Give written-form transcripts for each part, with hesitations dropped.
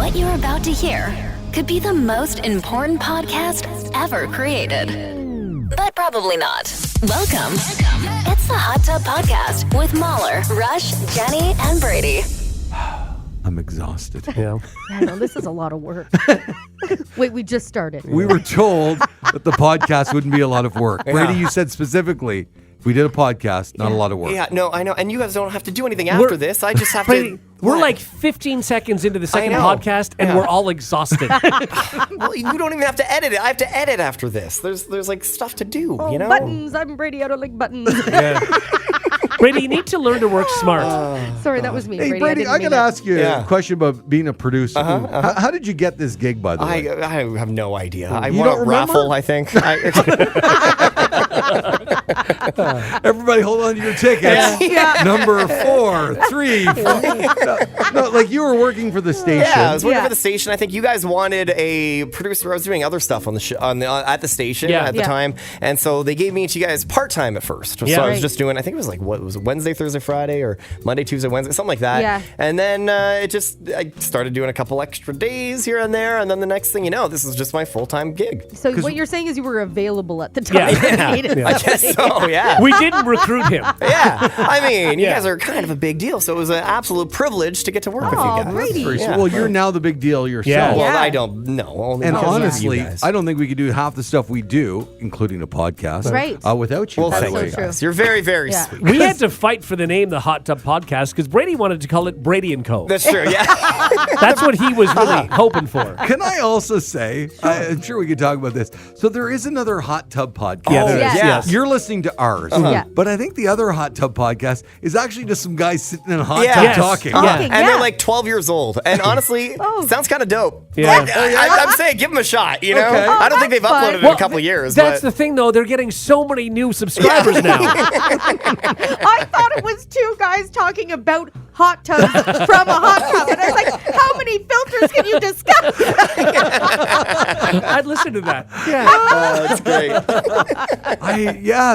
What you're about to hear could be the most important podcast ever created. But probably not. Welcome. It's the Hot Tub Podcast with Mahler, Rush, Jenny, and Brady. I'm exhausted. Yeah. I know, this is a lot of work. Wait, we just started. We were told that the podcast wouldn't be a lot of work. Brady, you said specifically, if we did a podcast, not a lot of work. Yeah, no, I know. And you guys don't have to do anything after this. I just have to... We're like 15 seconds into the second podcast, and we're all exhausted. Well, you don't even have to edit it. I have to edit after this. There's like stuff to do, you know? Buttons. I'm Brady. I don't like buttons. Yeah. Brady, you need to learn to work smart. Sorry, that was me, Hey, Brady. Brady, I got to ask you a question about being a produder. How did you get this gig, by the way? I have no idea. I You won don't a remember? raffle, I think. Everybody hold on to your tickets. Number 4, 3, 4. No, like you were working for the station. Yeah, I was working for the station. I think you guys wanted a producer. I was doing other stuff on the at the station at the time, and so they gave me to you guys part time at first. So I was just doing. I think it was like what was it, Wednesday, Thursday, Friday, or Monday, Tuesday, Wednesday, something like that. Yeah. And then I started doing a couple extra days here and there, and then the next thing you know, this is just my full time gig. So what you're saying is you were available at the time. I guess so. Yeah. We didn't recruit him. Yeah. I mean, you guys are kind of a big deal, so it was an absolute privilege to get to work with you guys. Brady. Well, you're now the big deal yourself. Yeah. Well, I don't know. Only And because of honestly, you guys. I don't think we could do half the stuff we do, including a podcast, without you. Well, by the thank way. you guys. You're very, very sweet. We had to fight for the name The Hot Tub Podcast because Brady wanted to call it Brady & Co. That's true, yeah. That's what he was really hoping for. Can I also say, I'm sure we could talk about this. So there is another Hot Tub podcast. Yeah, there is. yes. You're listening to ours. Yeah. But I think the other Hot Tub podcast is actually just some guys sitting in a hot tub Yes. talking. And they're like 12 years old. And honestly, sounds kind of dope. Yeah. Like, I'm saying, give them a shot, you know? Okay. I don't think they've uploaded in a couple of years. That's but the thing, though. They're getting so many new subscribers now. I thought it was two guys talking about hot tubs from a hot tub. And I was like, how many filters can you discuss? I'd listen to that. Yeah. That's great.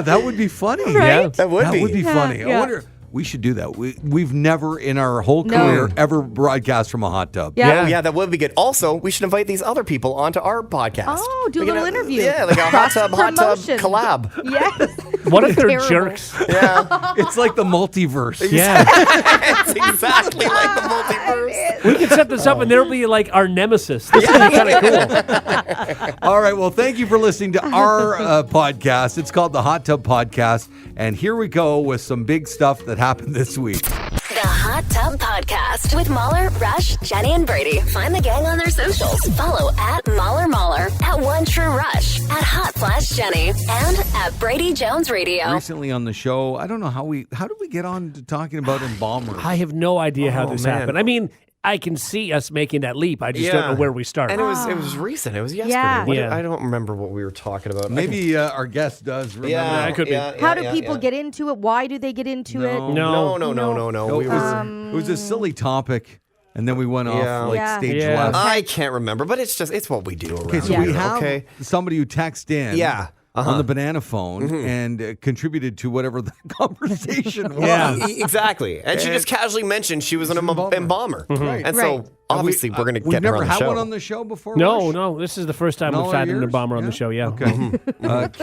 That would be funny. Right? Yeah. That would be. funny. I Yeah. wonder. We should do that. We've never in our whole career ever broadcast from a hot tub. Yeah. Oh, yeah, that would be good. Also, we should invite these other people onto our podcast. Oh, do a Like little interview. Yeah, like a hot tub Cross-promotion. collab. Yes. What if they're Terrible. jerks? Yeah. It's like the multiverse. Yeah. It's exactly like the multiverse. We can set this up and there'll be like our nemesis. This would be kind of cool. All right. Well, thank you for listening to our podcast. It's called the Hot Tub Podcast. And here we go with some big stuff that happened this week. The Hot Tub Podcast with Mahler, Rush, Jenny, and Brady. Find the gang on their socials. Follow at Mahler, at One True Rush, at Hot Flash Jenny, and at Brady Jones Radio. Recently on the show, I don't know how did we get on to talking about embalmers? I have no idea how this man. happened. I mean, I can see us making that leap. I just don't know where we start. And it was recent. It was yesterday. Yeah. I don't remember what we were talking about. Maybe our guest does remember. Yeah, it could be. How do people get into it? Why do they get into it? No. No. It was a silly topic, and then we went off stage Yeah. left. I can't remember, but it's what we do around Okay, so here. we have Okay. somebody who texted in on the banana phone and contributed to whatever the conversation was. Yeah. Exactly. And she just casually mentioned she was an embalmer. Right. And so obviously we're going to We've get her never on the had show. one on the show before. No, Rush? no. This is the first time In all we've our had an years? bomber on the show. Yeah. Okay.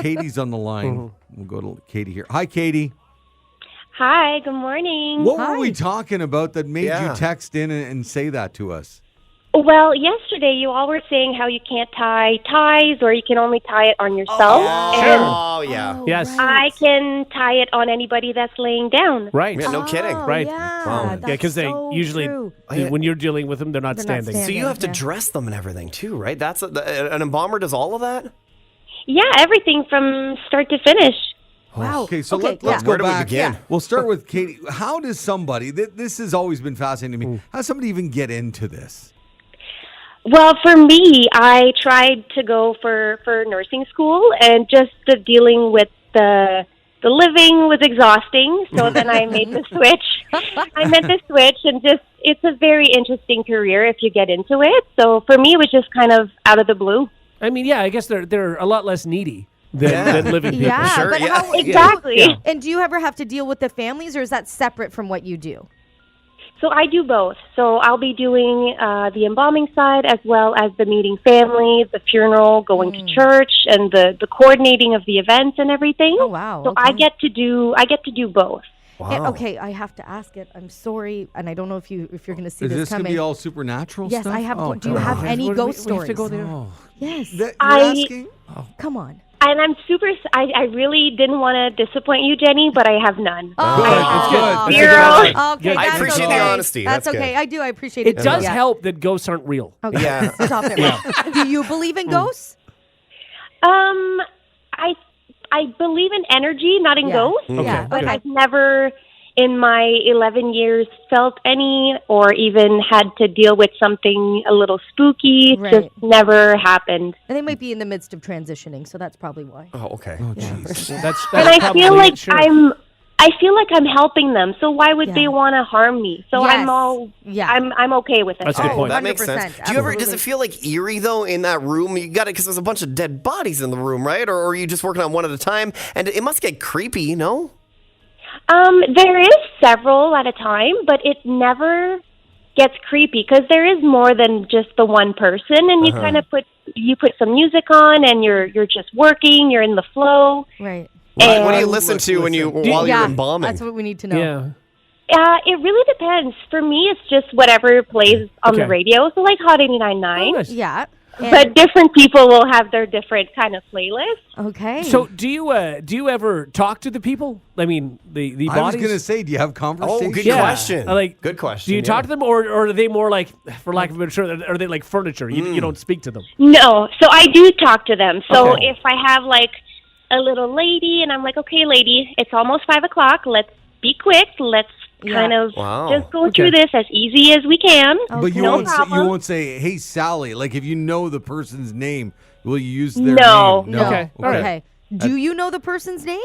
Katie's on the line. We'll go to Katie here. Hi, Katie. Hi, good morning. What were we talking about that made Yeah. you text in and say that to us? Well, yesterday you all were saying how you can't tie ties or you can only tie it on yourself. And Oh, yeah. Yes. I can tie it on anybody that's laying down. Right. Yeah, no kidding. Right. Yeah, Yeah, because they so usually, true. when you're dealing with them, they're not They're not standing. So standing. you have to Yeah. dress them and everything too, right? That's an embalmer does all of that? Yeah, everything from start to finish. Wow. Okay, so Okay, let's yeah. go Where do we back. begin? We'll start with Katie. How does somebody, this has always been fascinating to me, how does somebody even get into this? Well, for me, I tried to go for nursing school, and just the dealing with the living was exhausting. So then I made the switch. I made the switch, and it's a very interesting career if you get into it. So for me, it was just kind of out of the blue. I mean, yeah, I guess they're a lot less needy than living people. Yeah, Sure, but yeah. how Exactly. Yeah. And do you ever have to deal with the families, or is that separate from what you do? So I do both. So I'll be doing the embalming side as well as the meeting family, the funeral, going to church, and the coordinating of the events and everything. Oh, wow. So Okay. I get to do both. Wow. And, okay, I have to ask it. I'm sorry, and I don't know if you're going to see Is this coming. going to be all supernatural Yes, stuff? I have. Oh, Do you God. have any What do ghost we have to stories? go there? Oh. Yes. You're I- asking? Come on. And I'm I really didn't want to disappoint you, Jenny, but I have none. Good. It's good. Oh, It's Zero. good. Okay, Good. I that's appreciate okay. the honesty. That's That's okay. good. I do. I appreciate It it. does Yeah. help that ghosts aren't real. Okay. Yeah. Stop it. Do you believe in ghosts? I believe in energy, not in Yeah. ghosts. Yeah. But good. I've never, in my 11 years, felt any or even had to deal with something a little spooky. Right. Just never happened. And they might be in the midst of transitioning, so that's probably why. Oh, okay. Oh, jeez. That's And I probably feel like it, sure. I feel like I'm helping them. So why would Yeah. they want to harm me? So Yes. I'm I'm okay with it. That's a good Oh, point. that makes sense. 100%, Do you ever? Does absolutely. it feel like eerie though in that room? You got it because there's a bunch of dead bodies in the room, right? Or are you just working on one at a time? And it must get creepy, no? There is several at a time, but it never gets creepy because there is more than just the one person, and you kind of put some music on, and you're just working, you're in the flow. Right. What do you And- listen to while you're yeah, embalming? that's what we need to know. Yeah. It really depends. For me, it's just whatever plays on the Okay. radio. So like Hot 89.9. Oh, nice. Yeah. But different people will have their different kind of playlists. Okay. So do you ever talk to the people? I mean, the I was bodies? going to say, do you have Oh, conversations? good Yeah. question. Like, Good question. Do you yeah. talk to them, or are they more like, for lack of a better term, are they like furniture? You don't speak to them. No, so I do talk to them. So Okay. if I have like a little lady and I'm like, okay, lady, it's almost 5 o'clock. Let's be quick. Let's kind of Wow. just go Okay. through this as easy as we can. But you No won't say, problem. hey, Sally. Like, if you know the person's name, will you use their No. name? no. Okay. All right. Okay. Do you know the person's name?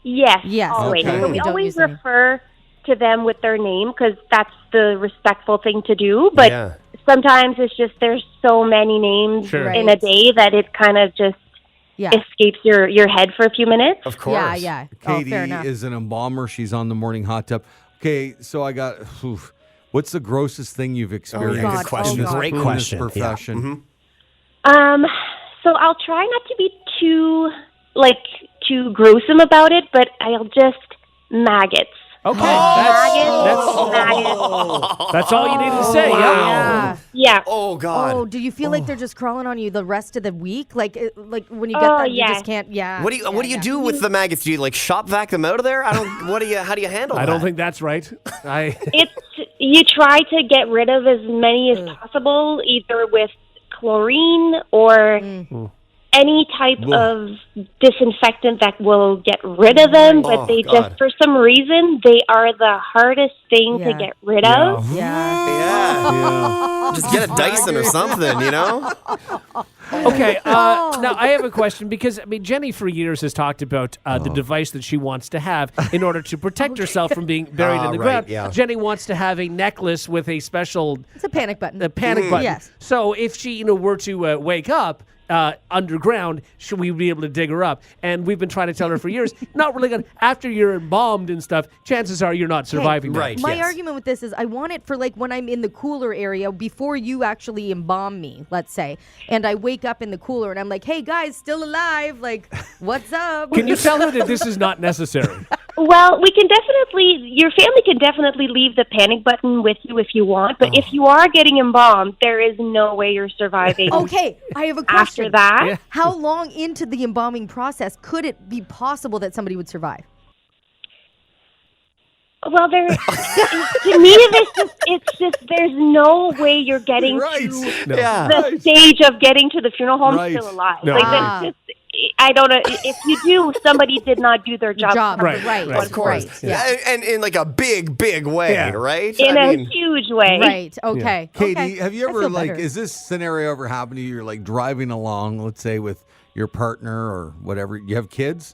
Yes, Yes. always. Okay. So we You don't always use the name. refer to them with their name because that's the respectful thing to do. But Yeah. sometimes it's just there's so many names Sure. in a day that it kind of just Yeah. escapes your head for a few minutes. Of course. Yeah, yeah. Oh, Katie fair enough. is an embalmer. She's on the morning hot tub. Okay, so I got. What's the grossest thing you've experienced God. Good question. Oh, God. Great in question. this profession? So I'll try not to be too gruesome about it, but I'll just maggots. Okay. Maggots. That's all you need to say. Yeah. Yeah. Oh God. Oh, do you feel like they're just crawling on you the rest of the week? Like when you get Oh, that, you yeah. just can't. Yeah. What do you do with the maggots? Do you like shop vac them out of there? I don't. How do you handle I that? don't think that's right. It's you try to get rid of as many as possible, either with chlorine or any type of disinfectant that will get rid of them. But Oh, they God. just, for some reason, they are the hardest thing to Yeah. get rid of. Yeah. Yeah. Just get a Dyson or something, you know? Okay. Now I have a question because I mean Jenny for years has talked about the device that she wants to have in order to protect herself from being buried in the right, ground. yeah. Jenny wants to have a necklace with a special It's a panic button. panic button. Yes. So if she were to wake up underground, should we be able to dig her up? And we've been trying to tell her for years, not really good. After you're embalmed and stuff, chances are you're not surviving that. Right. My yes. argument with this is I want it for like when I'm in the cooler area before you actually embalm me, let's say, and I wake up in the cooler and I'm like, hey guys, still alive, like, what's up? Can you tell her that this is not necessary? Well, your family can definitely leave the panic button with you if you want, but if you are getting embalmed, there is no way you're surviving Okay, I have a question. after that. Yeah. How long into the embalming process could it be possible that somebody would survive? Well, to me, it's just there's no way you're getting Right. to Yeah. the stage of getting to the funeral home Right. still alive. No. Like Ah. that's just, I don't know. If you do, somebody did not do their job. Right, right, right. Of course. right, yeah. And in like a big way, Yeah. right? In I a mean, huge way. Right. Okay. Katie, okay. have you I ever feel like better. is this scenario ever happened to you? You're like driving along, let's say with your partner or whatever. You have kids?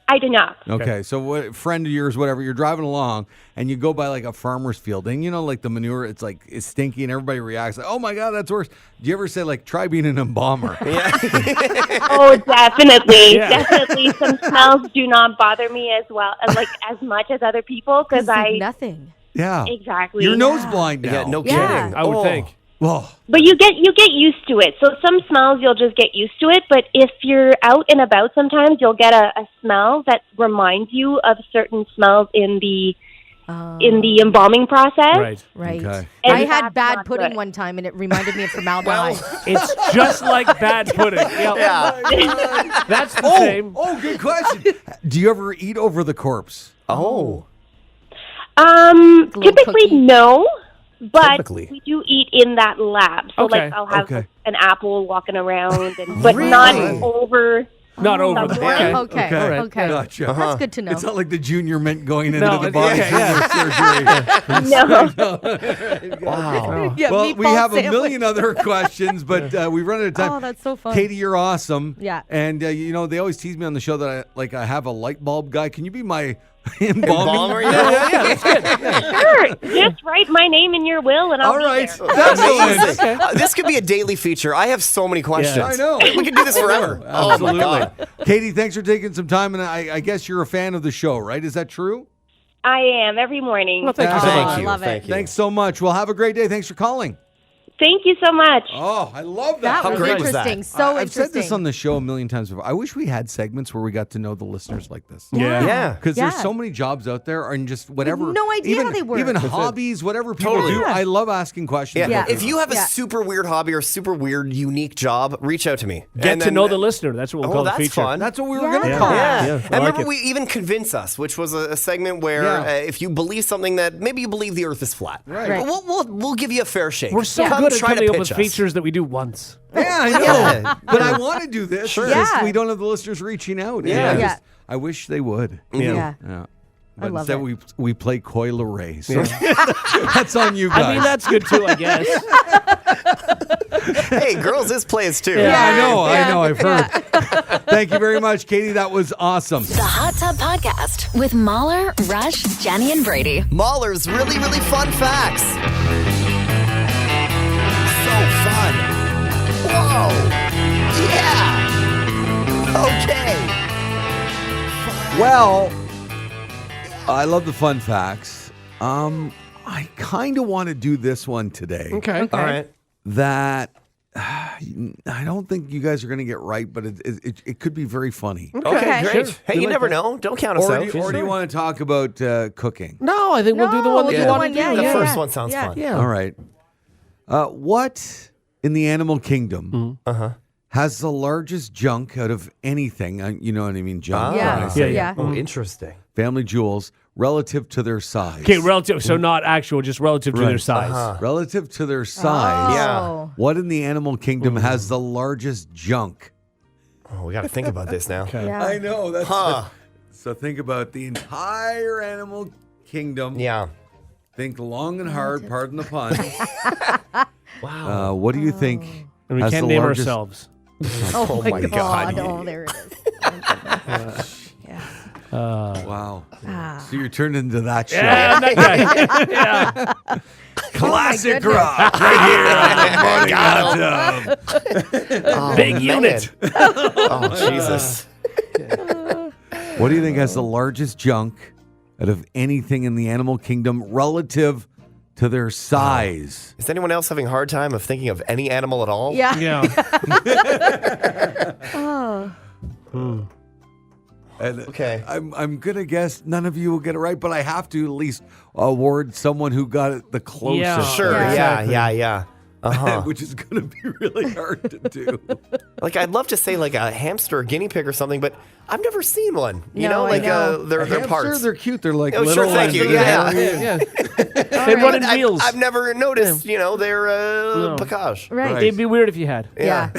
I do not. Okay, so what friend of yours, whatever, you're driving along and you go by like a farmer's field and like the manure, it's stinky and everybody reacts like, oh my God, that's worse. Do you ever say like, try being an embalmer? Oh, definitely, Yeah. definitely. Some smells do not bother me as much as other people because It's like I nothing. Yeah. Exactly. Your nose blind now. Yeah, no Yeah. kidding. I would think. Well, But you get used to it. So some smells you'll just get used to it. But if you're out and about, sometimes you'll get a smell that reminds you of certain smells in the embalming process. Right. Okay. And I had that's bad not pudding good. one time, and it reminded me of formaldehyde. It's just like bad pudding. Yeah. That's the same. Oh, good question. Do you ever eat over the corpse? Oh. Little Typically cookie. no, but Typically. we do eat in that lab. So Okay. like I'll have Okay. an apple walking around, but Really? not over. Not over the Someone. Okay. Okay. All right. Okay. Gotcha. That's good to know. It's not like the junior mint going into No, the it- body yeah, surgery. No. Wow. Yeah, Well, we meatball have a sandwich. million other questions, but we've run out of time. Oh, that's so fun. Katie, you're awesome. Yeah. And, they always tease me on the show that I have a light bulb guy. Can you be my Embalmer? embalming? Yeah. Sure. Just write my name in your will, and I'll All be right. there. That's Amazing. This could be a daily feature. I have so many questions. I know. We could do this forever. Oh, my Absolutely. God. Katie, thanks for taking some time. And I guess you're a fan of the show, right? Is that true? I am every morning. Well, thank you so Oh, much. I love it. Thank you. Thanks so much. Well, have a great day. Thanks for calling. Thank you so much. Oh, I love That that. was great was interesting. that? So I've interesting. said this on the show a million times before. I wish we had segments where we got to know the listeners like this. Yeah. Because there's Yeah. so many jobs out there and just whatever. no idea even, how they work. Even That's hobbies, whatever people Totally. do. Yeah. I love asking questions. Yeah. about If them. you have a Yeah. super weird hobby or super weird, unique job, reach out to me. Get And to then- know the listener. That's what we'll Oh, call the that's feature. fun. That's what we were Yeah. going to call it. Yeah. Yeah, And I like remember, it. we even Convince Us, which was a segment where Yeah. if you believe something that maybe you believe the earth is flat. Right. We'll give you a fair shake. We're so Come good at try to coming up pitch with us. features that we do once. Yeah, I know. Yeah. But I want to do this. Sure. It's just Yeah. we don't have the listeners reaching out. Yeah. Yeah. I wish they would. Yeah. Yeah. But love instead, it. we play Coil Ray. So that's on you guys. I mean, that's good too, I guess. Hey, girls is plays too. Yeah, I know. Yeah. I've heard. Thank you very much, Katie. That was awesome. The Hot Tub Podcast with Mahler, Rush, Jenny, and Brady. Mahler's really, really fun facts. So fun. Whoa. Yeah. Okay. Well, I love the fun facts. I kind of want to do this one today. Okay. All right. That I don't think you guys are going to get right, but it could be very funny. Okay, great. Sure. Hey, We you like never that. know. Don't count us Or out. do you want to talk about cooking? No, I think we'll do the one that you do want to one, do. yeah, The yeah. first one sounds fun. Yeah. All right. What in the animal kingdom has the largest junk out of anything? You know what I mean? Junk. Yeah. when I say Yeah. Oh, interesting. family jewels relative to their size. Okay, relative. So not actual, just relative to their Right. size. Relative to their size. Yeah. Oh. What in the animal kingdom has the largest junk? Oh, we got to think about this now. Yeah. I know. That's Huh. so think about the entire animal kingdom. Yeah. Think long and hard, pardon the pun. Wow. What do you think? And we has can't the name largest- ourselves. Oh, my God. Oh, there it is. Yeah. Wow. So you're turned into that show. Yeah, that guy. Yeah. Classic goodness. rock right here on the Morning Hot Tub. Big man. unit. Oh, Jesus. What do you think has the largest junk out of anything in the animal kingdom relative to their size? Is anyone else having a hard time of thinking of any animal at all? Yeah. Yeah. And Okay. I'm gonna guess none of you will get it right, but I have to at least award someone who got it the closest. Yeah. Sure. Yeah. Yeah. Uh-huh. Which is gonna be really hard to do. Like, I'd love to say like a hamster or guinea pig or something, but I've never seen one. You No, know, I like know. their Hamster, parts. they're cute. They're like Oh, little. sure, thank and you. they're Yeah. hairy. Yeah. They run in wheels. I've never noticed, their No. placage. Right. It'd be weird if you had. Yeah.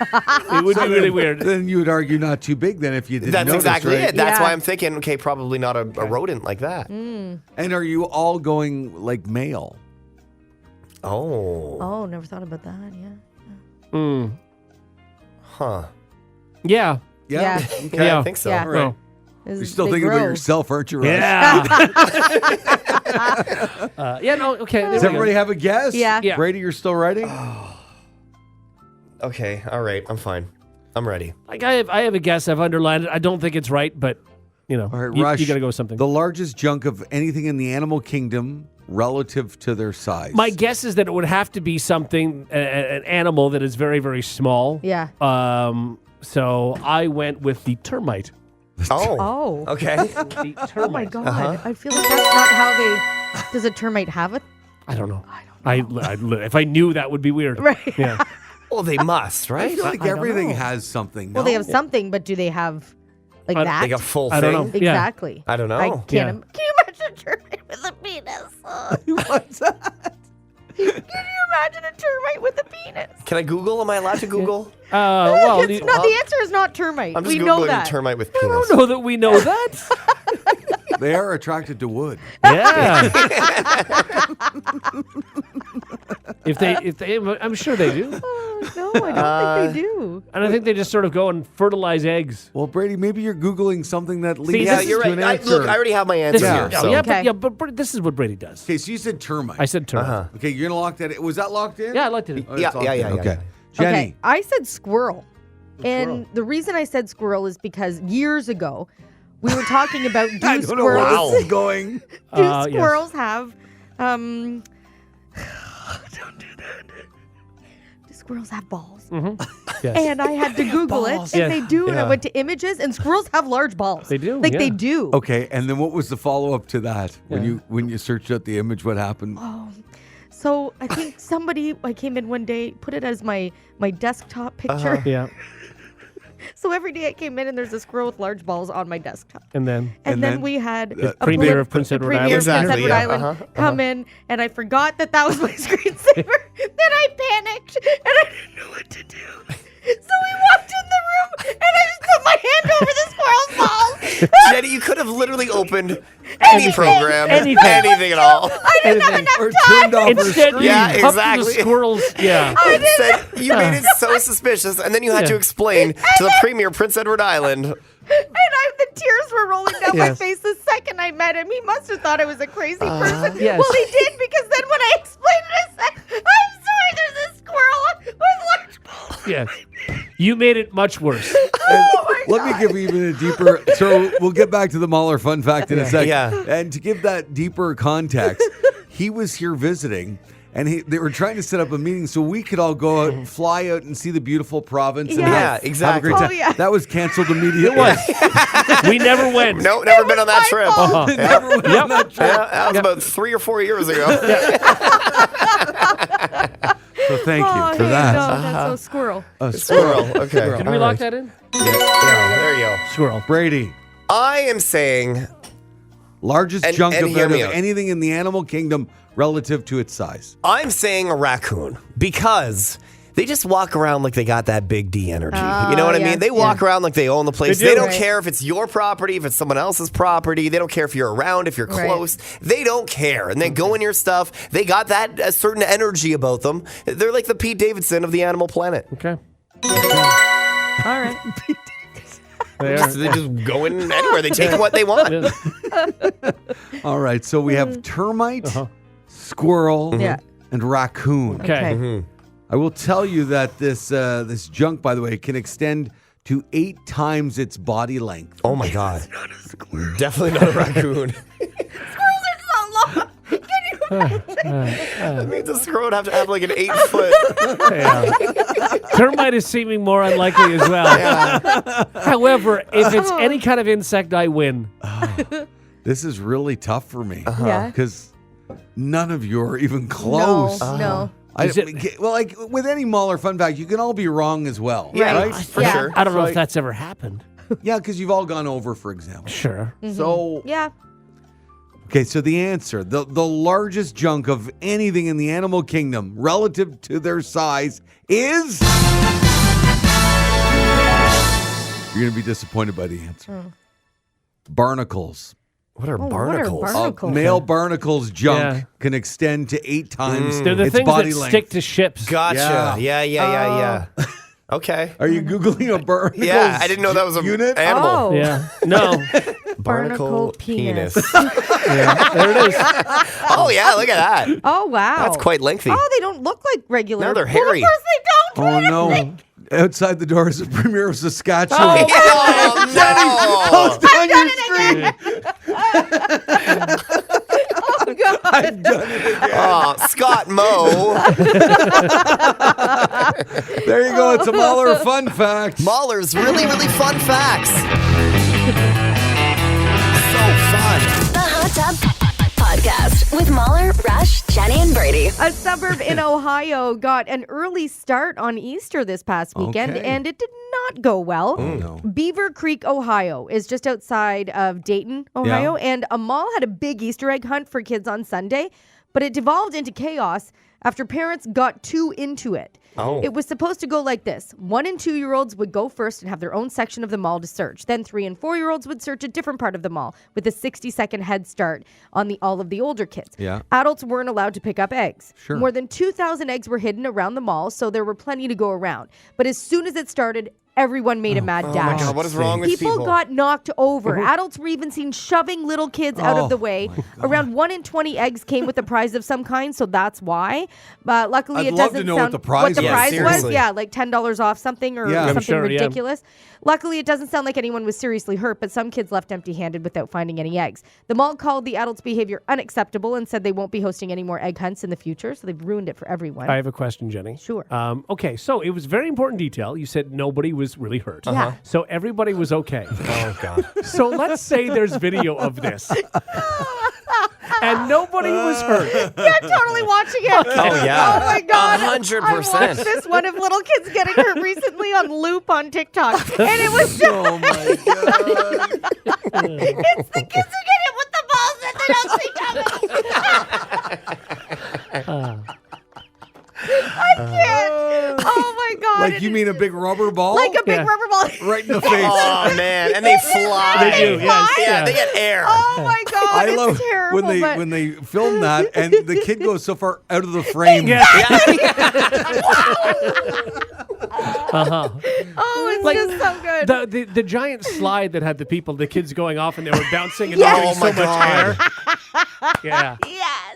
It would be really weird. Then you would argue not too big. Then if you didn't That's notice, exactly right? it. That's Yeah. why I'm thinking, okay, probably not a rodent like that. And are you all going like male? Oh. Oh, never thought about that. Yeah. Mm. Huh. Yeah. Yeah. Okay, Yeah. I think so. Yeah. All right. This You're is- still they thinking about grow. yourself, aren't you, Rush? Yeah. Yeah, no, okay. there Does we everybody go. have a guess? Yeah. Yeah. Brady, you're still writing? Okay, all right, I'm fine. I'm ready. Like I have a guess. I've underlined it. I don't think it's right, but you know, All right, you Rush, got to go with something. The largest junk of anything in the animal kingdom relative to their size. My guess is that it would have to be something, an animal that is very, very small. Yeah. So I went with the termite. Oh. Okay. The termite. Oh my God. I feel like that's not how they. Does a termite have a? I don't know. If I knew, that would be weird. Right. Yeah. Well, they must, I right? feel like I don't everything know. has something. Well, no? they have something, but do they have like that? Like a full I thing. don't know. Yeah. Exactly. I don't know. I can't. Yeah. Can you imagine a termite with a penis? What's that? Can you imagine a termite with a penis? Can I Google? Am I allowed to Google? Well, It's not, the answer is not termite. I'm just We Googling know that. termite with I penis. don't know that we know that. They are attracted to wood. Yeah. if they, I'm sure they do. Oh, no, I don't think they do. And I think they just sort of go and fertilize eggs. Well, Brady, maybe you're Googling something that leads Yeah, this you're to right. an answer. Look, I already have my answer Yeah. here. So. Okay. But this is what Brady does. Okay, so you said termite. I said termite. Okay, you're going to lock that in. Was that locked in? Yeah, I liked it. Oh, it's Yeah, locked yeah, in. yeah, Okay. yeah. Jenny. Okay, I said squirrel. And squirrel. the reason I said squirrel is because years ago we were talking about do I don't know squirrels where this is going. do Yes. squirrels have don't do that. Do squirrels have balls? Yes. And I had to Google balls. it, and Yes. they do. And I Yeah. went to images, and squirrels have large balls. They do, Like yeah. they do. Okay, and then what was the follow-up to that? Yeah. When you searched out the image, what happened? So I think I came in one day, put it as my desktop picture. Yeah. So every day I came in, and there's a squirrel with large balls on my desktop. And then And then then we had the a Premier blip- of Prince the Edward Premier Island. of Prince Exactly, Edward yeah. Island come in, and I forgot that was my screensaver. Then I panicked, and I didn't know what to do. So we walked in the room, and I just put my hand over the squirrel's balls. Jenny, you could have literally opened any Anything. program, Anything. anything at all. I didn't have Anything. enough Or time. turned off her instead, screen. Yeah, you humped exactly. the squirrels. Yeah. Instead, you made it so suspicious, and then you had to Yeah. explain to the Premier of Prince Edward Island. The tears were rolling down my Yes. face the second I met him. He must have thought I was a crazy person. Yes. Well, he did, because then when I explained it, I said, I'm sorry, there's a squirrel with large balls. Yes. You made it much worse. Let me give you even a deeper. So we'll get back to the Mahler fun fact in a second. Yeah. And to give that deeper context, he was here visiting. And they were trying to set up a meeting so we could all go out and fly out and see the beautiful province. And Yeah. Yeah, have a exactly. great time. Oh, yeah. That was canceled immediately. We never went. No, never been on that my trip. fault. Never went on that trip. Yeah, that was about 3 or 4 years ago. So thank Oh, you for hey, that. No, that's so squirrel. A squirrel. Okay. Did we lock that in? Yeah, there you go. Squirrel. Brady, I am saying largest And- chunk and of hear me out. anything in the animal kingdom relative to its size. a raccoon because they just walk around like they got that big D energy. You know what I yeah, mean? They walk around like they own the place. They do. They don't Right. care if it's your property, if it's someone else's property. They don't care if you're around, if you're Right. close. They don't care. And they go in your stuff. They got that a certain energy about them. They're like the Pete Davidson of the animal planet. Okay. All right. They are. They just go in anywhere. They take what they want. Yeah. All right, so we have termite, squirrel, Yeah. and raccoon. Okay. I will tell you that this junk, by the way, can extend to 8 times its body length. Oh my God. Definitely not a raccoon. Squirrels are so long. Can you imagine? That means a squirrel would have to have like an 8-foot. Yeah. Termite is seeming more unlikely as well. However, if it's any kind of insect, I win. This is really tough for me. Yeah. Because none of you are even close. No. Is it- Well, like with any Mahler fun fact, you can all be wrong as well. Yeah, Right? for Yeah. sure. I don't know if that's ever happened. Yeah, because you've all gone over, for example. Sure. So, Yeah. okay, so the answer, the largest junk of anything in the animal kingdom relative to their size is... You're going to be disappointed by the answer. Barnacles. What are what are barnacles? barnacles? Male barnacles junk Yeah. can extend to 8 times They're the its things body that length. stick to ships. Gotcha. Yeah. Yeah. Okay. Are you Googling a barnacles Yeah, I didn't know that was a unit? animal. Oh. Yeah. No. Barnacle penis. Yeah. There it is. Oh yeah, look at that. Oh, wow. That's quite lengthy. Oh, they don't look like regular. No, they're Well, hairy. of course they don't. Oh, no. outside the door is the Premier of Saskatchewan. Oh, no. Post on your screen. Oh, God. I've done it again. Oh, Scott Moe. There you go. It's a Mahler fun fact. Mahler's really, really fun facts. So fun. The Hot Tub Podcast with Mahler, Rush, Jenny, and Brady. A suburb in Ohio got an early start on Easter this past weekend, Okay. and it did not go well. Oh, no. Beaver Creek, Ohio is just outside of Dayton, Ohio, and a mall had a big Easter egg hunt for kids on Sunday, but it devolved into chaos after parents got too into it. Oh. It was supposed to go like this. 1 and 2 year olds would go first and have their own section of the mall to search. Then 3 and 4 year olds would search a different part of the mall with a 60-second head start on all of the older kids. Yeah. Adults weren't allowed to pick up eggs. Sure. More than 2,000 eggs were hidden around the mall, so there were plenty to go around. But as soon as it started, everyone made a mad dash. Oh my God, what is wrong with people? People got knocked over. Adults were even seen shoving little kids out of the way. Around 1 in 20 eggs came with a prize of some kind, so that's why. Luckily, I'd it love doesn't to know sound what the prize was. Yeah, was. seriously. Yeah, like $10 off something or Yeah. I'm something sure, yeah. ridiculous. Luckily, it doesn't sound like anyone was seriously hurt, but some kids left empty-handed without finding any eggs. The mall called the adults' behavior unacceptable and said they won't be hosting any more egg hunts in the future, so they've ruined it for everyone. I have a question, Jenny. Sure. Okay, so it was very important detail. You said nobody was really hurt. Yeah. So everybody was okay. Oh, God. So let's say there's video of this. And nobody was hurt. Yeah, I'm totally watching it. Oh, yeah. Oh, my God. 100%. I watched this one of little kids getting hurt recently on loop on TikTok. And it was just... Oh, my God. It's the kids who get hit with the balls that they don't see coming. I can't. Oh, my God. Like, you mean a big rubber ball? Like a big rubber ball. Right in the face. Oh, man. And they fly. They do, yes. Yeah, they get air. Oh, my God. I it's love terrible. but- when they film that and the kid goes so far out of the frame. Yeah. Oh, it's Like, just so good. The giant slide that had the kids going off and they were bouncing and Yes. getting Oh, so my much God. air. Yeah. Yes.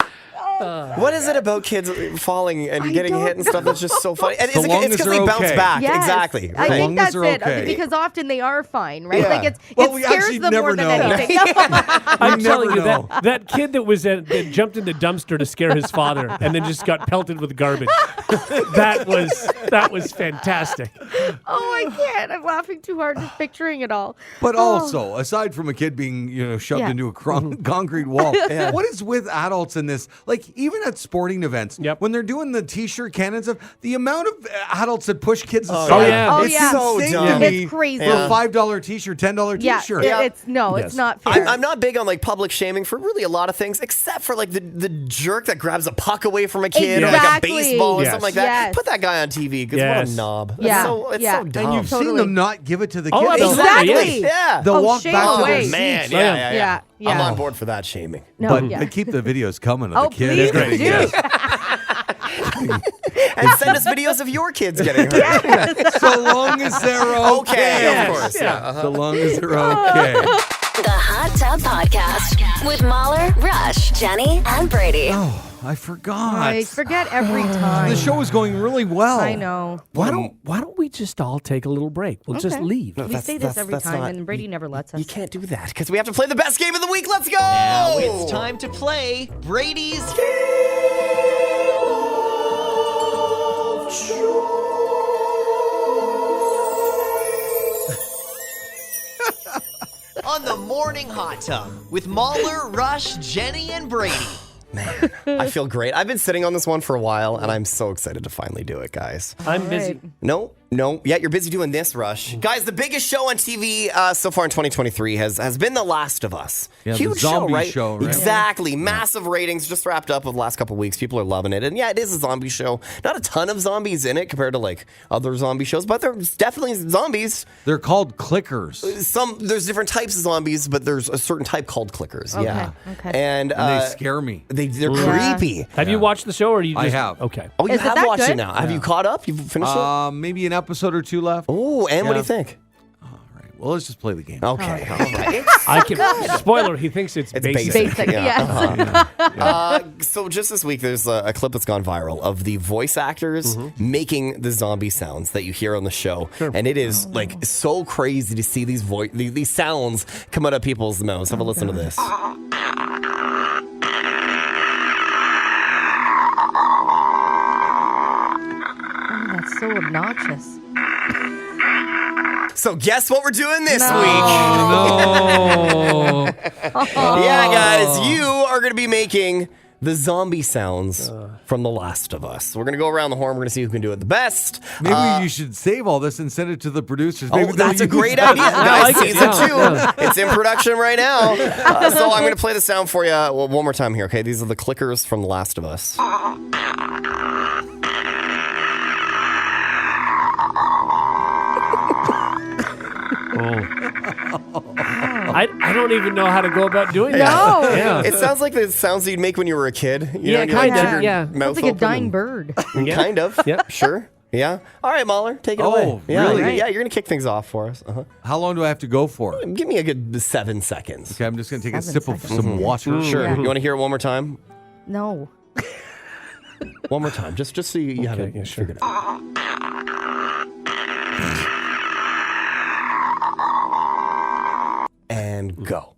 What is it about kids falling and getting don't hit and stuff that's just so funny? And So long it's as because they're they bounce okay. back. Yes. Exactly. I Right. think long as that's they're it. okay. Because often they are fine, right? Yeah. Like it Well, we scares actually them never more than know. anything. I'm You telling never you know. that kid that was that jumped in the dumpster to scare his father and then just got pelted with garbage. that was fantastic. Oh, I can't. I'm laughing too hard just picturing it all. But Oh. also, aside from a kid being, shoved Yeah. into a concrete wall, what is with adults in this? Like, even at sporting events, Yep. when they're doing the T-shirt cannons, the amount of adults that push kids aside, Oh, yeah. Oh, it's yeah. So insane dumb. to me. It's crazy. For a $5 T-shirt, $10 Yeah, T-shirt. it's Yes. not fair. I'm not big on like public shaming for really a lot of things, except for like the jerk that grabs a puck away from a kid or like a Exactly. baseball or Yes. something like that. Yes. Put that guy on TV because what Yes. a knob. Yeah. It's Yeah. so dumb. And you've Totally. seen them not give it to the Oh, kids. absolutely. Exactly. Yeah. They'll Oh, walk shame back to Oh, their away. seats. man. Yeah. Yeah. Yeah, yeah. I'm on board for that shaming. No, But yeah. they keep the videos coming of Oh, the kids. please getting do. hit. And send us videos of your kids getting hurt. So long as they're okay. Okay, Yes. of course. Yeah. So long as they're okay. The Hot Tub Podcast with Mahler, Rush, Jenny, and Brady. Oh, I forgot. I forget every time. The show is going really well. I know. Why don't we just all take a little break? We'll just Okay. leave. We say this every time, not- and Brady never lets us. You can't do that because we have to play the best game of the week. Let's go! Now it's time to play Brady's on the Morning Hot Tub with Mahler, Rush, Jenny, and Brady. Man, I feel great. I've been sitting on this one for a while, and I'm so excited to finally do it, guys. I'm busy. No. Yeah, you're busy doing this, Rush. Guys, the biggest show on TV so far in 2023 has been The Last of Us. Yeah, the Huge zombie show, show, right? Exactly. Massive ratings, just wrapped up over the last couple of weeks. People are loving it. And yeah, it is a zombie show. Not a ton of zombies in it compared to like other zombie shows, but there's definitely zombies. They're called clickers. There's different types of zombies, but there's a certain type called clickers. Yeah. Okay. And, And they scare me. they're Yeah. creepy. Have you watched the show or you just I have. Okay. Oh, you Is it have that watched good? it now. Have you caught up? You've finished it? Maybe an episode or two left. Oh, and what do you Yeah. think? All right. Well, let's just play the game. Okay, all right. Spoiler, he thinks it's basic. Basic, yes. So just this week, there's a clip that's gone viral of the voice actors making the zombie sounds that you hear on the show. Sure. And it is like so crazy to see these sounds come out of people's mouths. Have a listen to this. That's so obnoxious. So guess what we're doing this week? No. Yeah, guys, you are going to be making the zombie sounds from The Last of Us. We're going to go around the horn. We're going to see who can do it the best. Maybe you should save all this and send it to the producers. Maybe that's a great idea. Guys, season 2. It's in production right now. So I'm going to play the sound for you one more time here, okay? These are the clickers from The Last of Us. I don't even know how to go about doing that. No. Yeah. It sounds like the sounds you'd make when you were a kid. You know, kind of. your Yeah. mouth Sounds like a open dying and- bird. Kind of. Yeah. Sure. Yeah. All right, Mahler, take it away. Yeah, really? Yeah, you're going to kick things off for us. How long do I have to go for? Give me a good 7 seconds. Okay, I'm just going to take a 7 sip of seconds. some water. Sure. Yeah. You want to hear it one more time? No. One more time, just so you have it figured out. And go.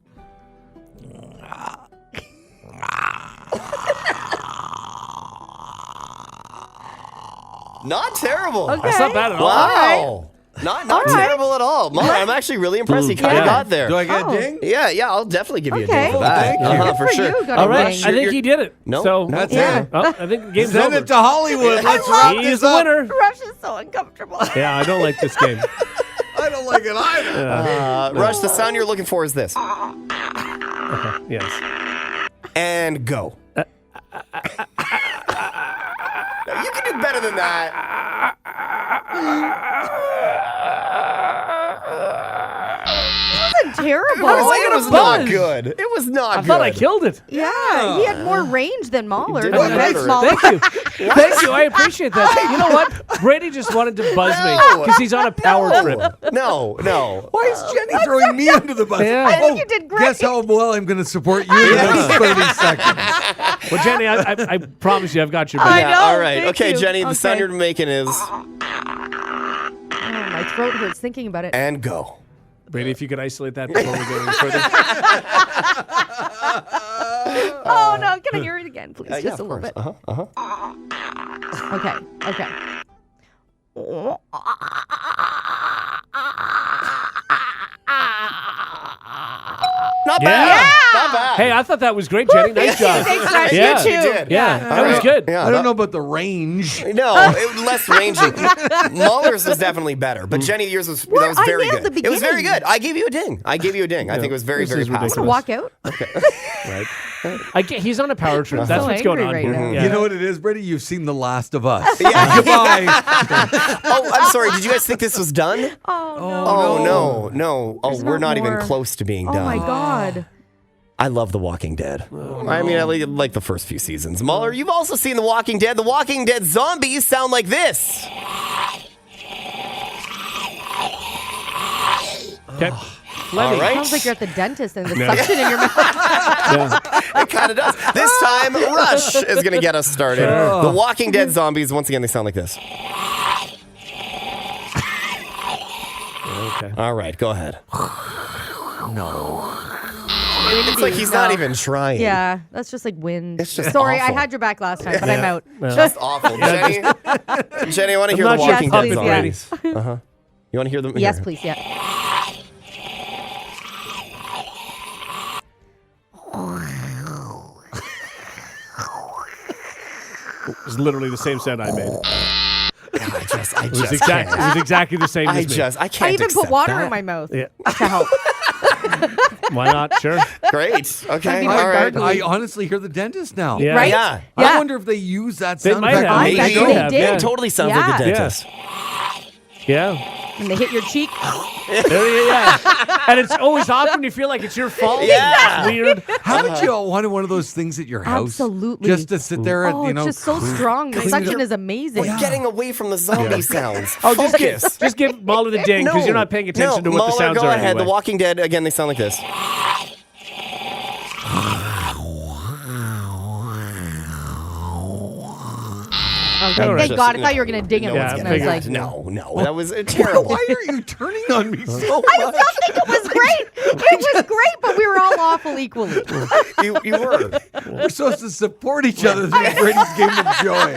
Not terrible. Okay. That's not bad at all. Wow. Not terrible at all. Mahler, I'm actually really impressed. You kind of got there. Do I get a ding? Yeah, I'll definitely give you a Okay. ding for that. Thank you. For Good sure. you, got All a right, ding. I think he did it. No, So That's Yeah. it. I think the game's Send over. it to Hollywood. Let's wrap He's this the up. winner. Rush is so uncomfortable. Yeah, I don't like this game. I don't like it either. Rush, the sound you're looking for is this. Yes. And go. No, you can do better than that. Terrible. It was not buzz. good. It was not I good. thought I killed it. Yeah, he had more range than Mahler. did Thanks, better. Mahler. Thank you. Thank you. I appreciate that. You know what? Brady just wanted to buzz me because he's on a power trip. No. Why is Jenny throwing me under the bus? Yeah. I think you did great. Guess how well I'm going to support you in the next 30 seconds. Well, Jenny, I promise you I've got your I back. know. All right. thank Okay, you. Jenny, the sound Okay. you're making is Oh, my throat hurts thinking about it. and go. Brady, if you could isolate that before we go any further. Oh, no. Can I hear it again, please? Yeah, Just a of little course. bit. Okay. Not Yeah. bad. Not bad. Hey, I thought that was great, Jenny. Nice job. Thanks, Rush. Yeah. You too. You did. Yeah, that was good. Yeah, I don't know about the range. No, it was less rangy. Mahler's was definitely better, but Jenny, yours was that was I very nailed good. the It was very beginning. good. I gave you a ding. I think it was very, This very is powerful. ridiculous. Walk out? Right. He's on a power trip. That's so what's going angry on. right now. Yeah. You know what it is, Brady? You've seen The Last of Us. Yeah. Goodbye. Oh, I'm sorry. Did you guys think this was done? Oh, No. Oh, There's we're not not even more. close to being Oh, done. my God. I love The Walking Dead. I mean, I like the first few seasons. Mahler, you've also seen The Walking Dead. The Walking Dead zombies sound like this. Okay. All right. Sounds like you're at the dentist and the suction in your mouth. It kind of does. This time, Rush is going to get us started. The Walking Dead zombies, once again, they sound like this. Okay. All right, go ahead. No. It's like he's not even trying. Yeah, that's just like wind. It's just Sorry, awful. I had your back last time, but I'm out. Just awful. Jenny, Jenny, I want to hear The not sure Walking it's Dead puppets, zombies. Uh-huh. You want to hear them? Yes, Here. please. Yeah. It was literally the same sound I made. I It was exactly the same as me. I can't I even put accept water that. in my mouth Yeah. to help. Why not? Sure. Great. Okay. be All more right. gargly. I honestly hear the dentist now. Yeah. Right? Yeah. I Yeah. wonder if they use that They sound might effect. have. I Maybe. bet They they did. It totally sounds like a Yeah. dentist. Yeah. And they hit your cheek. Yeah. And it's always awkward when you feel like it's your fault. Yeah. It's weird. Haven't you wanted one of those things at your house? Absolutely. Just to sit there and, Oh, you know. it's just so strong. The Clean suction your- is amazing. We're getting away from the zombie sounds. Oh, Focus. just give Mahler the ding because you're not paying attention to what Mahler, the sounds go are ahead. anyway. The Walking Dead, again, they sound like this. Thank God. I thought you were going to ding him. Yeah, And I was like, No, that was terrible. Why are you turning on me so much? I still think it was great. It was great, but we were all awful equally. You were. We're supposed to support each other through Brady's game of joy.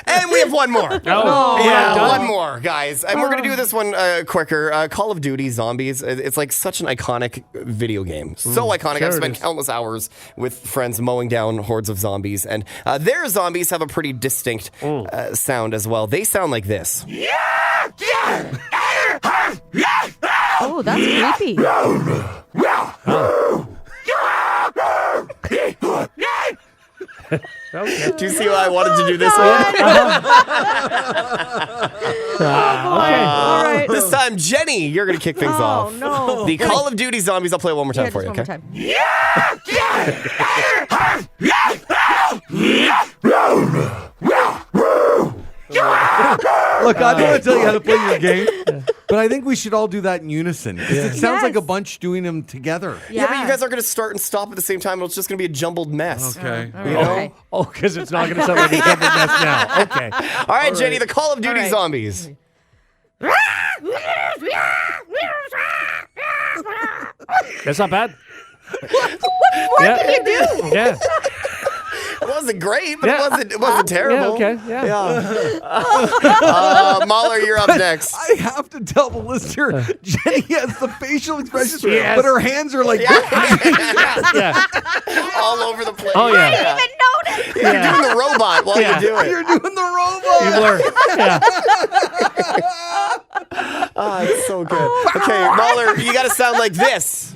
And we have one more. Yeah, one more, guys. And we're going to do this one quicker. Call of Duty Zombies. It's like such an iconic video game. So iconic. sure I've it spent is. countless hours with friends mowing down hordes of zombies. And their zombies have a pretty distinct sound as well. They sound like this. Oh, that's creepy. Okay. Do you see why I wanted to do this one? All right. This time, Jenny, you're going to kick things off. Oh, no. The Call of Duty Zombies. I'll play it one more time for you, just okay? one more time. Look, I don't want to tell you how to play your game, but I think we should all do that in unison. 'Cause it sounds like a Yes. bunch doing them together. Yeah, but you guys are going to start and stop at the same time. And it's just going to be a jumbled mess. Okay. All right. Okay. Oh, because it's not going to sound like a double mess now. Okay. All right, Jenny, the Call of Duty right. Zombies. That's not bad. What can you do? Yeah. It wasn't great, but Yeah. it wasn't terrible. Yeah, okay. Yeah. Mahler, you're up next. I have to tell the listener, Jenny has the facial expressions, Yes. but her hands are like, Yeah. All over the place. Oh, yeah. I didn't even notice. You're doing the robot while Yeah. you do it. you're doing the robot. You were. Yeah. Oh, it's so good. Okay, Mahler, you got to sound like this.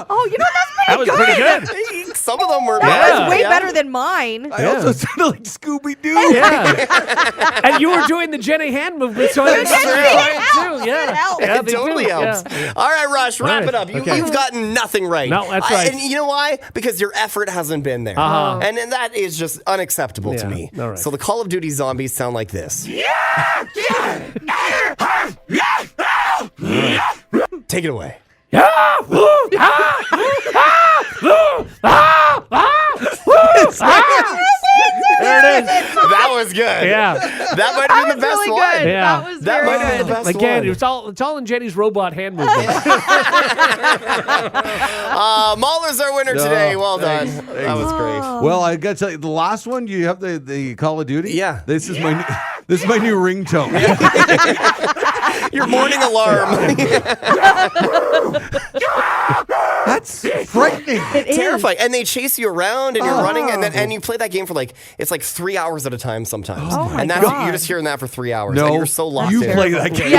Oh, you know, That was pretty good. Some of them were that's Yeah. way better than mine. I also sounded like Scooby Doo. Yeah. And you were doing the Jenny hand movement, so I That's was true. trying too. It Yeah. helps. Yeah, It they totally do. helps. Yeah. All right, Rush, wrap Right. it up. Okay. You've gotten nothing right. No, that's right. And you know why? Because your effort hasn't been there. Uh-huh. And that is just unacceptable to Yeah. me. All right. So the Call of Duty Zombies sound like this. Take it away. There it is. That was good. Yeah. That might have been the best really one. good. Yeah. That was That very might have been good. the best Again, one. it's all in Jenny's robot hand movement. Mahler's our winner today. Well done. Thanks. That was great. Well, I got to tell you, the last one, do you have the Call of Duty? Yeah. This is my new ringtone. Your morning alarm. That's frightening. It is. Terrifying. And they chase you around and you're running and you play that game for it's like 3 hours at a time sometimes. Oh my and God. you're just hearing that for 3 hours. No, and you're so locked you in. play that game.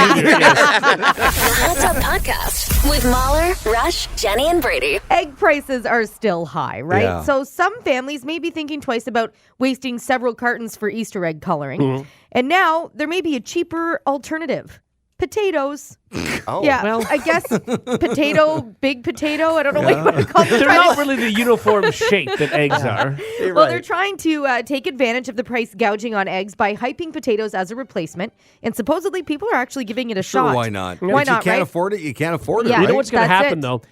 What's Up Podcast with Mahler, Rush, Jenny, and Brady. Egg prices are still high, right? Yeah. So some families may be thinking twice about wasting several cartons for Easter egg coloring. And now there may be a cheaper alternative. Potatoes. Oh. Yeah, well. I guess big potato. I don't know what you want to call them. They're not really the uniform shape that eggs are. Well, they're trying to take advantage of the price gouging on eggs by hyping potatoes as a replacement, and supposedly people are actually giving it a Sure, shot. why not? Why If not, you can't right? afford it, you can't afford it. Yeah. right? You know what's going to That's happen it. though?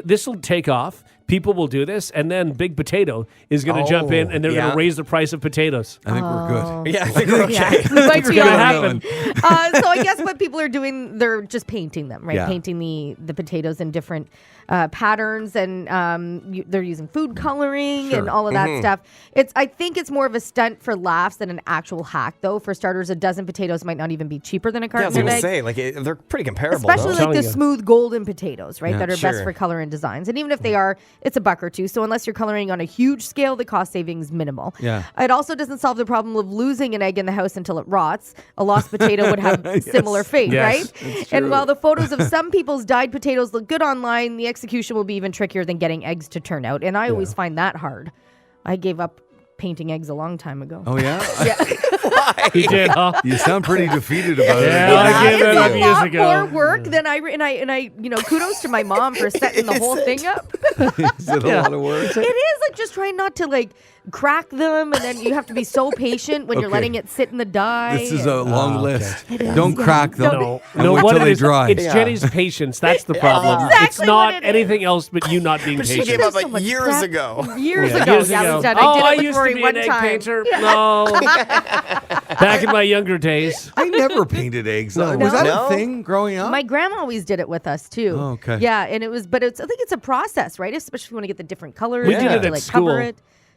This will take off. People will do this, and then Big Potato is going to jump in, and they're going yeah. to raise the price of potatoes. I think we're good. Yeah, I think we're okay. Yeah, it might be Gonna on. happen. So I guess what people are doing, they're just painting them, right? Yeah. Painting the potatoes in different patterns, and they're using food coloring and all of that stuff. I think it's more of a stunt for laughs than an actual hack, though. For starters, a dozen potatoes might not even be cheaper than a Yeah, I was carton going of to eggs. say, they're pretty comparable. Especially though. like the telling you. smooth golden potatoes, right? That are Sure. best for color and designs. And even if they are, it's $1 or $2. So unless you're coloring on a huge scale, the cost savings minimal. Yeah. It also doesn't solve the problem of losing an egg in the house until it rots. A lost potato would have similar fate, Yes, right? And while the photos of some people's dyed potatoes look good online, the execution will be even trickier than getting eggs to turn out. And I always find that hard. I gave up painting eggs a long time ago. Oh, yeah? He did, huh? You sound pretty defeated about Yeah, it. I gave it It's up a years lot ago. more work than I kudos to my mom for setting the whole thing up. Is it a lot of work? It is trying not to crack them, and then you have to be so patient when you're Okay. letting it sit in the dye. This is a long list. is, Don't yeah. crack them. No, And wait what till it they is, dry. it's Jenny's patience. That's the problem. Exactly It's not what it is. anything else but you not being But she patient. gave up There's so much years crap. ago. Years Yeah, ago. years Yeah, ago. I was done. Oh, I did it with used Rory to be one an egg time. painter. No. Back in my younger days. I never painted eggs. No. Was that No? a thing growing up? My grandma always did it with us too. Oh, okay. Yeah, and it was, but it's. I think it's a process, right? Especially if you want to get the different colors. We you did have it to, at like school. cover it.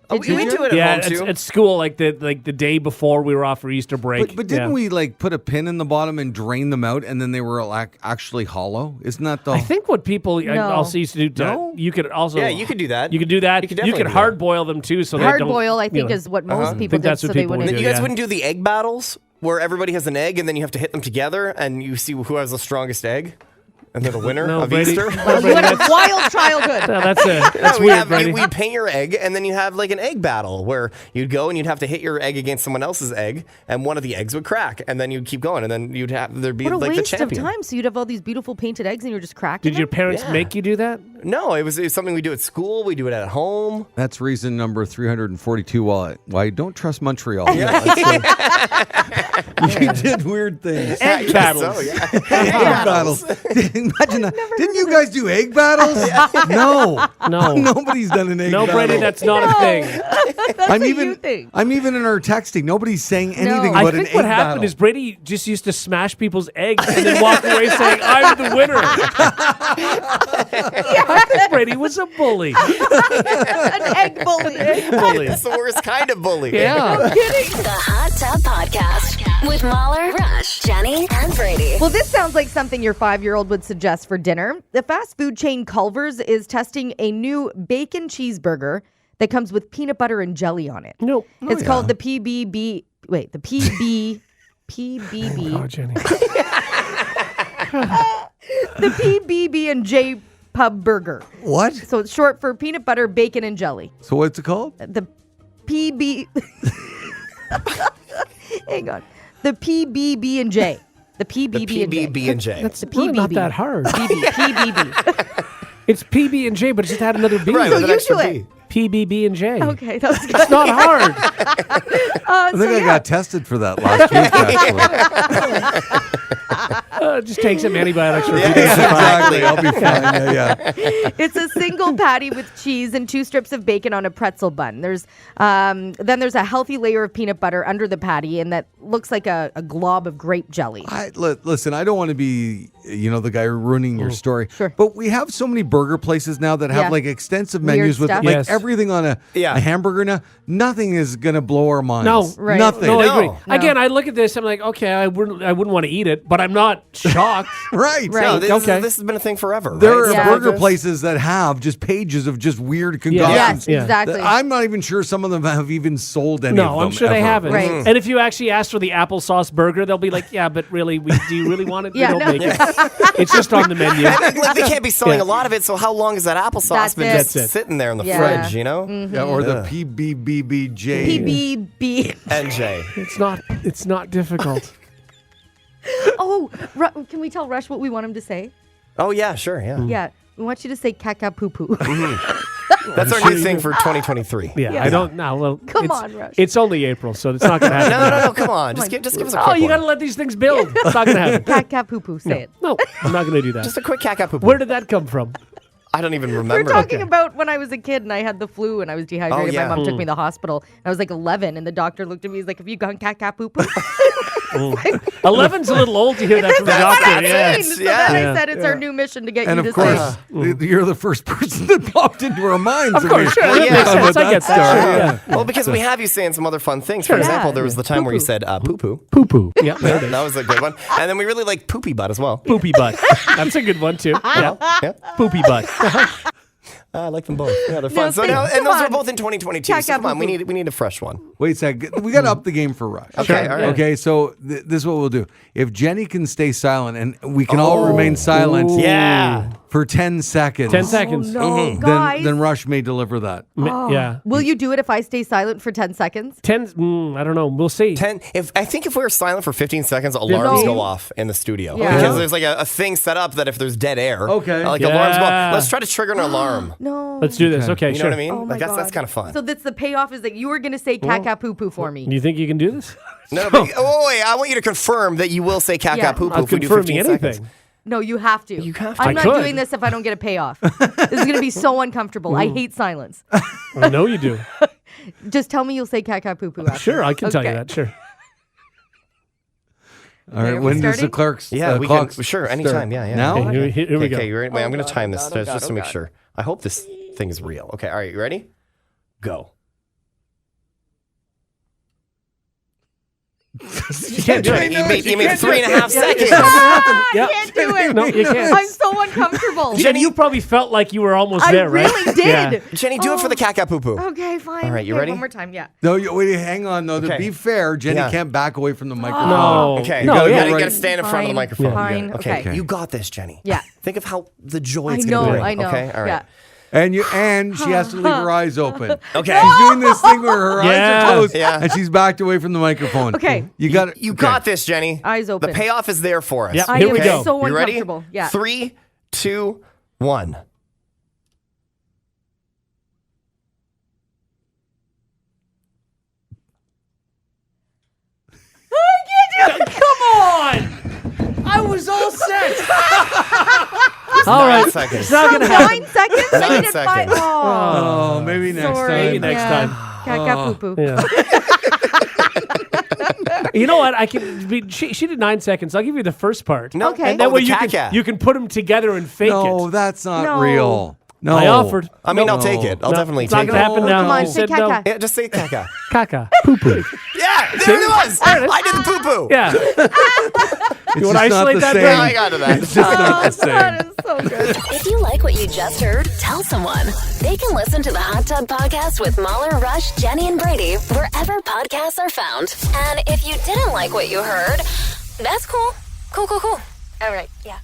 Oh, Did we you? do it Yeah, at home, too. at school, like the day before we were off for Easter break. But didn't Yeah. we like put a pin in the bottom and drain them out, and then they were like actually hollow? Isn't that the? I think what people No. also used to do. No? You could also. Yeah, you could do that. You could do that. You could You definitely could do hard that. boil them too, so they Hard don't. boil, I you think, know. is what most people think did, that's so what they people would wouldn't. do. You guys Yeah. wouldn't do the egg battles where everybody has an egg and then you have to hit them together and you see who has the strongest egg? And they're the winner No, of Brady. Easter? No, You Brady, had a that's, wild childhood. no, that's No, weird, Brady. we paint your egg, and then you have like an egg battle where you'd go and you'd have to hit your egg against someone else's egg, and one of the eggs would crack, and then you'd keep going, and then there'd be What a like the waste of champion. time. So you'd have all these beautiful painted eggs, and you're just cracking. Did your them? parents Yeah. make you do that? No, it was something we do at school. We do it at home. That's reason number 342 why I don't trust Montreal. You did weird things. Egg So, battles. yeah. Egg battles. Imagine that. Didn't you guys do egg battles? No. No. Nobody's done an egg No, battle. Brady, that's not a thing. I'm a even you thing. I'm even in our texting. Nobody's saying anything I about an think egg what happened battle. is Brady just used to smash people's eggs and then walk away saying, "I'm the winner." I think Brady was a bully. An egg bully. Bully. It's the worst kind of bully. Yeah. The Hot Tub Podcast with Mahler, Rush, Jenny, and Brady. Well, this sounds like something your 5-year-old would suggest for dinner. The fast food chain Culver's is testing a new bacon cheeseburger that comes with peanut butter and jelly on it. No. It's called the PBB. Wait, the PBB. Oh, Jenny. The PBB and J Pub Burger. What? So it's short for peanut butter, bacon, and jelly. So what's it called? The PB. Hang on. The PBB and J. The PBB and J. PBB and J. That's The really not PBB. that hard. PBB. It's PB and J, but just add another B. Right, So with an you extra do it. B. PBB and J. Okay, that was good. It's not hard. I think I got tested for that last week, actually. It just takes some antibiotics for a few Yeah, days. Exactly. I'll be fine. Yeah. It's a single patty with cheese and 2 strips of bacon on a pretzel bun. There's then there's a healthy layer of peanut butter under the patty, and that looks like a glob of grape jelly. Listen, I don't want to be, the guy ruining your story. Sure. But we have so many burger places now that have Yeah. like extensive Weird menus with stuff. like Yes. everything on a Yeah. hamburger now. Nothing is gonna blow our minds. No. Right. Nothing. No, I No. agree. No. Again, I look at this, I'm like, okay, I wouldn't want to eat it, but I'm not shocked. Right. Right. No, this, Okay. this has been a thing forever. There right? are Yeah. burger This- places that have just pages of just weird Yeah. concoctions. Yes, Yeah. exactly. that I'm not even sure some of them have even sold any of No, them. I'm sure they ever. haven't. Right. And if you actually ask for the applesauce burger, they'll be like, yeah, but really, do you really want it? Yeah, We don't no. make it. It's just on the menu. Like, they can't be selling Yeah. a lot of it, so how long has that applesauce That's been it. just That's it. sitting there in the Yeah. fridge, you know? Yeah, or the PBBBJ. PBB. NJ. It's not difficult. Oh, can we tell Rush what we want him to say? Oh, yeah, sure, yeah. Yeah, we want you to say caca poo poo. That's our new thing for 2023. Yeah, Yeah. I don't know. Well, Come it's- on, Rush. It's only April, so it's not going to happen. No, come on. Just give us a quick Oh, you one. got to let these things build. It's not going to happen. Caca poo poo, say it. No, I'm not going to do that. Just a quick caca Where did that come from? I don't even We're remember. talking about when I was a kid and I had the flu and I was dehydrated. Oh, yeah. My mom took me to the hospital. I was like 11 and the doctor looked at me. He's like, "Have you gone caca poo poo?" 11's a little old to hear that from the That's what doctor. I'm Yeah. saying. So Yeah. then I said it's our new mission to get And you of to course, say. you're the first person that popped into our minds. Of course, sure. Well, That yeah. makes sense. With I get that. story. Sure, yeah. Well, because we have you saying some other fun things. For Sure. example, Yeah. there was the time where you said poo-poo. Poo poo. Yeah, there it is. That was a good one. And then we really like poopy butt as well. Poopy butt. That's a good one, too. Yeah. Yeah. Poopy butt. I like them both. Yeah, they're fun. No, So thanks. now, and Come those are on. both in 2022. So come on, we need a fresh one. Wait a sec. We got to up the game for Rush. Okay, all right. Okay, so this is what we'll do. If Jenny can stay silent and we can all remain silent, Yeah. for 10 seconds. 10 seconds. Oh, no, guys. Then Rush may deliver that. Yeah. Will you do it if I stay silent for 10 seconds? 10, I don't know. We'll see. 10. I think if we were silent for 15 seconds, alarms go off in the studio. Yeah. Because there's like a thing set up that if there's dead air, Okay. like alarms go off. Let's try to trigger an alarm. No. Let's do this. Okay, You know sure. what I mean? Oh my Like that's kind of fun. So that's the payoff is that you were going to say caca poo poo for me. Do you think you can do this? No, but, wait, I want you to confirm that you will say caca Yeah. poo poo I'm if we do confirming 15 anything. seconds. No, you have to. You have to. I'm I not could. doing this if I don't get a payoff. This is going to be so uncomfortable. I hate silence. I know you do. Just tell me you'll say caca poo poo after. Sure, I can tell you Okay. that. Sure. All right, Okay, when does the starting? clerks? Yeah, we clocks can. Sure, start? anytime. Yeah. Now? Okay, here we go. Okay, you ready? Wait, I'm going to time this just to make sure. I hope this thing is real. Okay, all right, you ready? Go. You can't do it. You made 3.5 seconds. Yeah. I can't do it. No, you can't. I'm so uncomfortable. Jenny, you probably felt like you were almost I there, right? really did. Yeah. Jenny, do it for the caca poo poo. Okay, fine. All right, you Okay, ready? One more time, yeah. No, wait, hang on. though. To Okay. be fair, Jenny Yeah. can't back away from the microphone. No. Okay, No, you yeah. gotta, right. gotta stand in front of the Fine, microphone. fine, Okay. okay. You got this, Jenny. Yeah. Think of how the joy I it's know, gonna bring. I know. Okay, all right. Yeah. And she has to leave her eyes open. Okay. She's doing this thing where her eyes Yeah. are closed Yeah. and she's backed away from the microphone. Okay. You got it. You got this, Jenny. Eyes open. The payoff is there for us. Yep. I Here am we go. so You ready? uncomfortable. Yeah. 3, 2, 1. Come on! I was all set. All 9 right. seconds. It's not going to happen. 9 seconds? I 9 needed 5. seconds. Oh. Oh, maybe next Sorry. time. Maybe next time. Caca poo poo. Yeah. You know what? I can. She did 9 seconds. I'll give you the first part. No, Okay. And that oh, way the caca. you can put them together and fake No, it. that's not No. real. No. I offered. I mean, No. I'll take it. I'll No, definitely it's not take gonna it. happen Oh, now. come on, You say said no. caca. Yeah, just say caca. Caca. Poo poo. Yeah, there it was. I did the poo poo. Yeah. It's You want to just not isolate the that? same. Yeah, I got to that. It's just not the same. That is so good. If you like what you just heard, tell someone. They can listen to the Hot Tub Podcast with Mahler, Rush, Jenny, and Brady wherever podcasts are found. And if you didn't like what you heard, that's cool. Cool. All right, yeah.